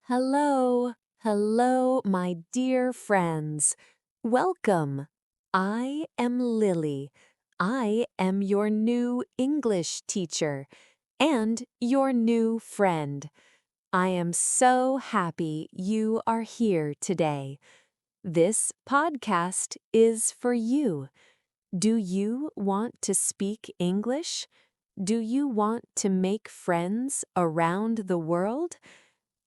Hello, hello, my dear friends. Welcome. I am Lily. I am your new English teacher and your new friend. I am so happy you are here today. This podcast is for you. Do you want to speak English? Do you want to make friends around the world?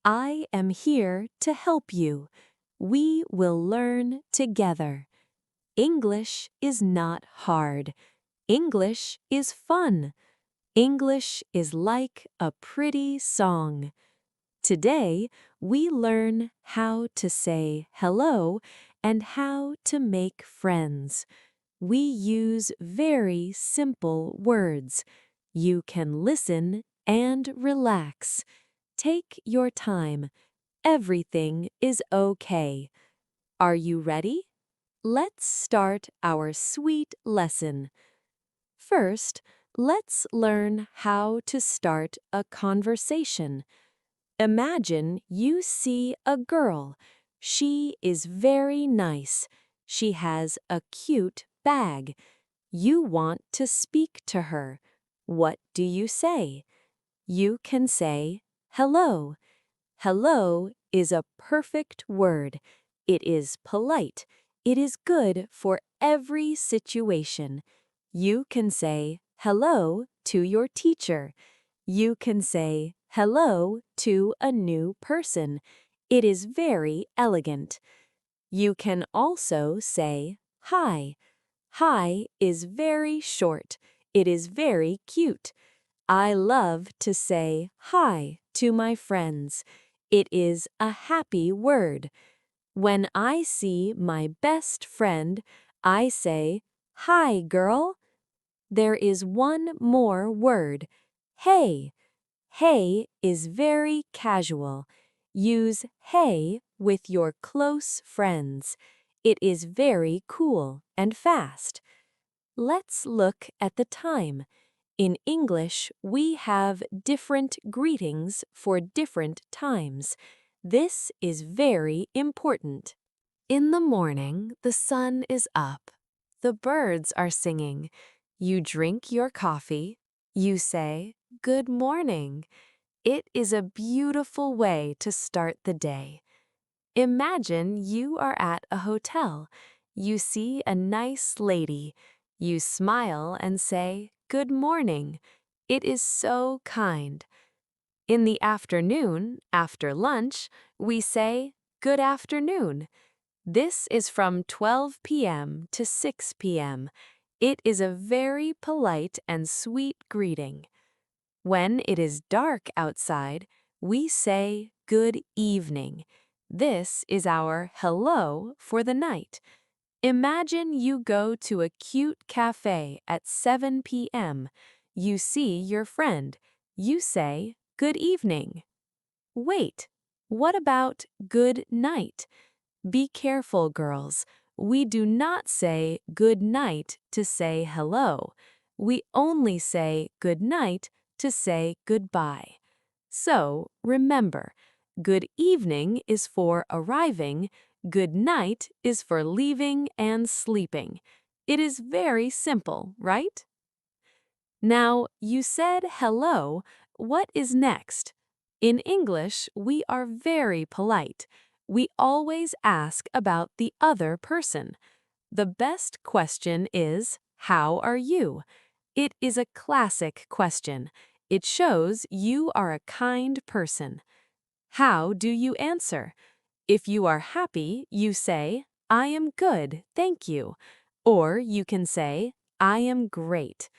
I am here to help you. We will learn together. English is not hard. English is fun. English is like a pretty song. Today, we learn how to say hello and how to make friends. We use very simple words. You can listen and relax. Take your time. Everything is okay. Are you ready? Let's start our sweet lesson. First, let's learn how to start a conversation. Imagine you see a girl. She is very nice. She has a cute bag. You want to speak to her. What do you say? You can say, hello. Hello is a perfect word. It is polite. It is good for every situation. You can say hello to your teacher. You can say hello to a new person. It is very elegant. You can also say hi. Hi is very short. It is very cute. I love to say hi to my friends. It is a happy word. When I see my best friend, I say, "Hi, girl." There is one more word. Hey. Hey is very casual. Use hey with your close friends. It is very cool and fast. Let's look at the time. In English, we have different greetings for different times. This is very important. In the morning, the sun is up. The birds are singing. You drink your coffee. You say, "Good morning." It is a beautiful way to start the day. Imagine you are at a hotel. You see a nice lady. You smile and say, "Good morning." It is so kind. In the afternoon, after lunch, we say, "Good afternoon." This is from 12 p.m. to 6 p.m. It is a very polite and sweet greeting. When it is dark outside, we say, "Good evening." This is our hello for the night. Imagine you go to a cute cafe at 7 p.m. You see your friend. You say, "Good evening." Wait, what about good night? Be careful, girls. We do not say good night to say hello. We only say good night to say goodbye. So, remember, good evening is for arriving, good night is for leaving and sleeping. It is very simple, right? Now, you said hello. What is next? In English, we are very polite. We always ask about the other person. The best question is, "How are you?" It is a classic question. It shows you are a kind person. How do you answer? If you are happy, you say, "I am good, thank you." Or you can say, "I am great."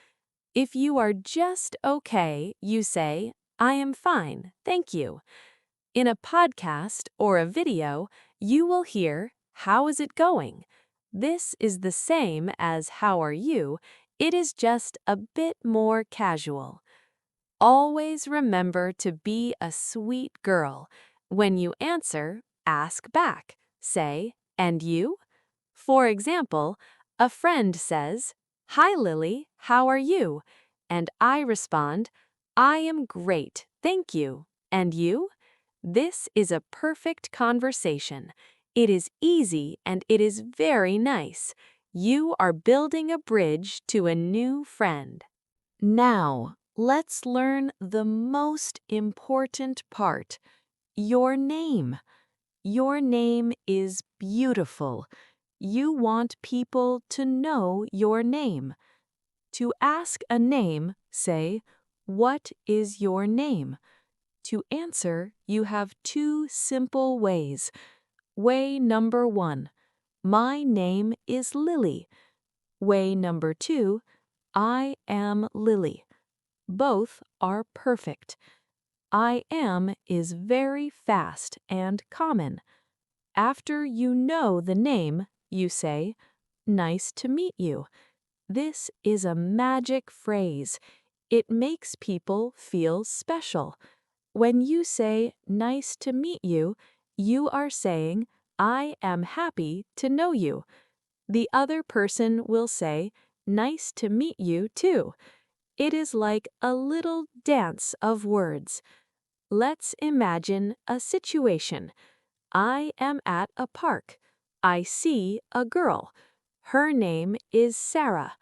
If you are just okay, you say, "I am fine, thank you." In a podcast or a video, you will hear, "How is it going?" This is the same as "How are you?" It is just a bit more casual. Always remember to be a sweet girl. When you answer, ask back. Say, "And you?" For example, a friend says, "Hi Lily, how are you?" And I respond, "I am great, thank you. And you?" This is a perfect conversation. It is easy and it is very nice. You are building a bridge to a new friend. Now, let's learn the most important part, your name. Your name is beautiful. You want people to know your name. To ask a name, say, "What is your name?" To answer, you have two simple ways. Way number 1, my name is Lily. Way number 2, I am Lily. Both are perfect. I am is very fast and common. After you know the name, you say, "Nice to meet you." This is a magic phrase. It makes people feel special. When you say, "Nice to meet you," you are saying, "I am happy to know you." The other person will say, "Nice to meet you too." It is like a little dance of words. Let's imagine a situation. I am at a park. I see a girl. Her name is Sarah.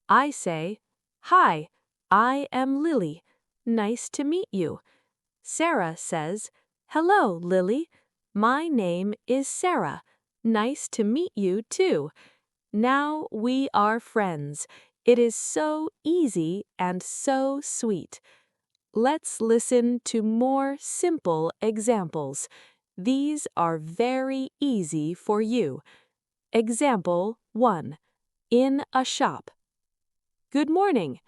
I say, "Hi, I am Lily. Nice to meet you." Sarah says, "Hello, Lily. My name is Sarah. Nice to meet you too." Now we are friends. It is so easy and so sweet. Let's listen to more simple examples. These are very easy for you. Example 1. In a shop. Good morning.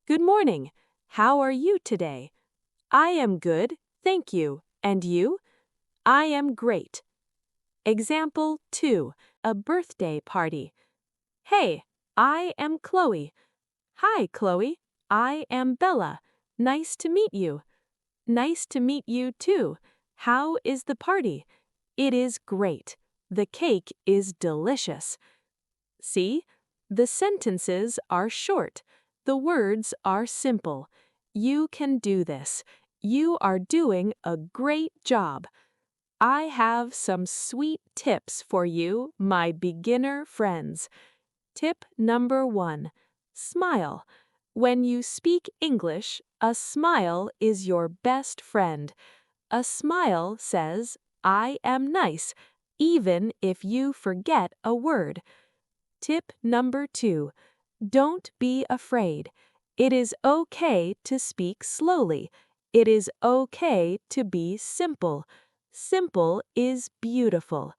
Good morning. How are you today? I am good, thank you. And you? I am great. Example 2. A birthday party. Hey, I am Chloe. Hi, Chloe. I am Bella. Nice to meet you. Nice to meet you too. How is the party? It is great. The cake is delicious. See? The sentences are short. The words are simple. You can do this. You are doing a great job. I have some sweet tips for you, my beginner friends. Tip number 1. Smile. When you speak English, a smile is your best friend. A smile says, "I am nice," even if you forget a word. Tip number 2. Don't be afraid. It is okay to speak slowly. It is okay to be simple. Simple is beautiful.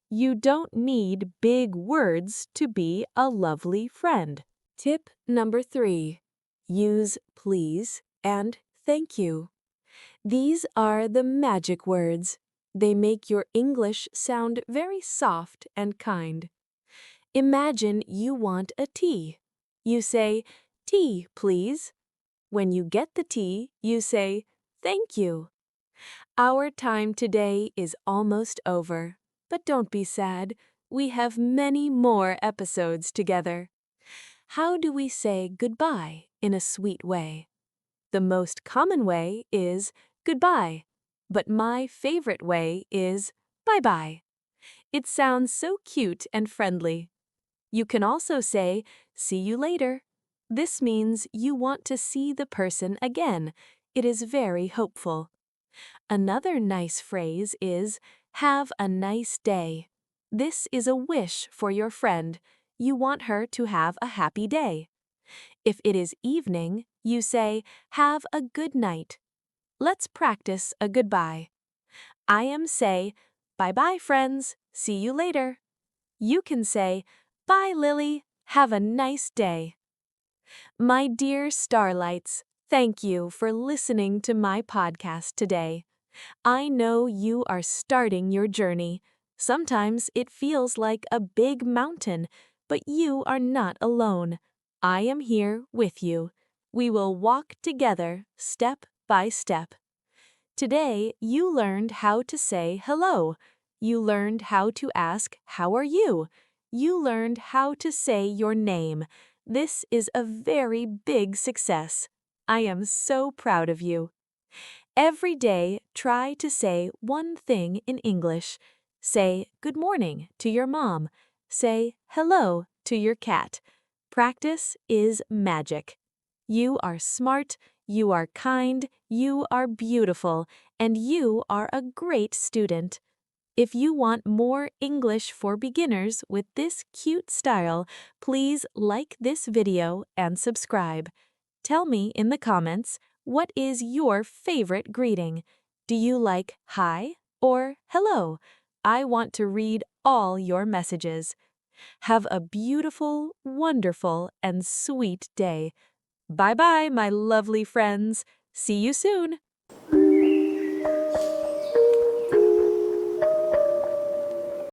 You don't need big words to be a lovely friend. Tip number 3. Use please and thank you. These are the magic words. They make your English sound very soft and kind. Imagine you want a tea. You say, "Tea, please." When you get the tea, you say, "Thank you." Our time today is almost over, but don't be sad. We have many more episodes together. How do we say goodbye in a sweet way? The most common way is goodbye, but my favorite way is bye-bye. It sounds so cute and friendly. You can also say, "See you later." This means you want to see the person again. It is very hopeful. Another nice phrase is, "Have a nice day." This is a wish for your friend. You want her to have a happy day. If it is evening, you say, "Have a good night." Let's practice a goodbye. I am say, "Bye-bye, friends. See you later." You can say, "Bye, Lily. Have a nice day." My dear Starlights, thank you for listening to my podcast today. I know you are starting your journey. Sometimes it feels like a big mountain, but you are not alone. I am here with you. We will walk together step by step. Today, you learned how to say hello. You learned how to ask, "How are you?" You learned how to say your name. This is a very big success. I am so proud of you. Every day, try to say one thing in English. Say good morning to your mom. Say hello to your cat. Practice is magic. You are smart, you are kind, you are beautiful, and you are a great student. If you want more English for beginners with this cute style, please like this video and subscribe. Tell me in the comments, what is your favorite greeting? Do you like hi or hello? I want to read all your messages. Have a beautiful, wonderful, and sweet day. Bye-bye, my lovely friends. See you soon.